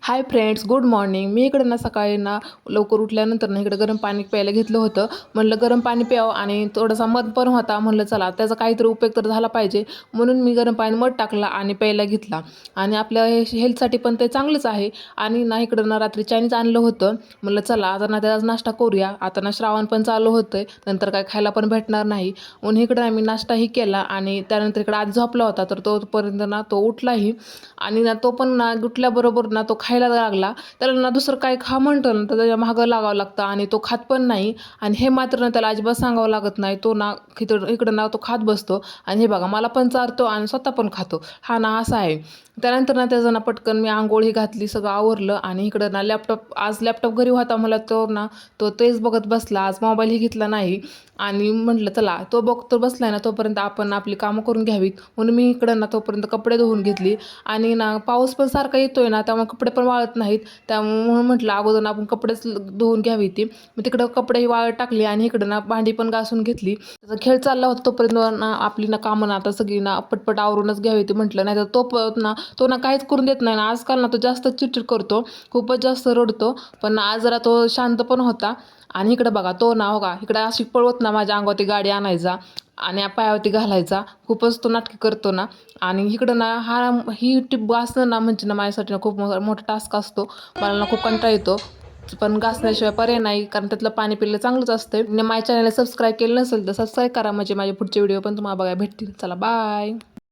हाय friends, good morning. मी इकडे ना सकाळी ना लवकर उठल्यानंतर ना इकडे गरम पाणी प्यायला घेतलं होतं. म्हणलं गरम पाणी प्यावं आणि थोडासा मध पण होता. म्हणलं चला त्याचा काहीतरी उपयोग तर झाला पाहिजे, म्हणून मी गरम पाणी मध टाकला आणि प्यायला घेतला. आणि आपल्या हेल्थसाठी पण ते चांगलंच आहे. आणि ना इकडं ना रात्री चायनीज आणलं होतं. म्हणलं चला आता ना त्याचा नाश्ता करूया. आता ना श्रावण पण चालू होतंय, नंतर काय खायला पण भेटणार नाही, म्हणून इकडं आम्ही नाश्ताही केला. आणि त्यानंतर इकडं आज झोपला होता, तर तोपर्यंत ना तो उठलाही. आणि ना तो पण ना उठल्याबरोबर ना तो खायला लागला. त्याला ना दुसरं काय खा म्हणतो ना तर त्याच्या मागं लागावं लागतं आणि तो खात पण नाही. आणि हे मात्र ना त्याला अजिबात सांगावं लागत नाही. तो ना इकडं ना तो खात बसतो. आणि हे बघा, मला पण चारतो आणि स्वतः पण खातो. हा ना असा आहे. त्यानंतर ना त्याचं ना पटकन मी आंघोळी घातली, सगळं आवरलं. आणि इकडं ना आज लॅपटॉप घरी होता, मला तो तेच बघत बसला. आज मोबाईलही घेतला नाही. आणि म्हटलं चला तो बघतो बसलाय ना तोपर्यंत आपण आपली कामं करून घ्यावीत, म्हणून मी इकडं ना तोपर्यंत कपडे धुवून घेतली. आणि ना पाऊस पण सारखा येतोय ना, त्यामुळे कपडे पण वाळत नाहीत. त्यामुळे म्हटलं अगोदर ना आपण कपडेच धुवून घ्यावी ती. मग तिकडं कपडेही वाळत टाकली आणि इकडं ना भांडी पण घासून घेतली. त्याचा खेळ चालला होता तोपर्यंत ना आपली ना कामं ना आता सगळी ना पटपट आवरूनच घ्यावी ती म्हटलं. नाही तर तो ना काहीच करून देत नाही ना. आजकाल ना तो जास्त चिडचिड करतो, खूपच जास्त रडतो. पण आज जरा तो शांत पण होता. आणि इकडं बघा, तो ना हो का इकडं अशी पळवत ना माझ्या अंगावरती गाडी आणायचा आणि पायावरती घालायचा. खूपच तो नाटकी करतो ना. आणि इकडं ना ही टिप घासणं ना म्हणजे ना माझ्यासाठी ना खूप मोठा टास्क असतो. मला ना खूप कंटाळा येतो, पण घासण्याशिवाय पर्याय नाही, कारण त्यातलं पाणी पिलं चांगलंच असतं. आणि माझ्या चॅनलला सबस्क्राईब केलं नसेल तर सबस्क्राईब करा, म्हणजे माझे पुढचे व्हिडिओ पण तुम्हाला बघायला भेटतील. चला बाय.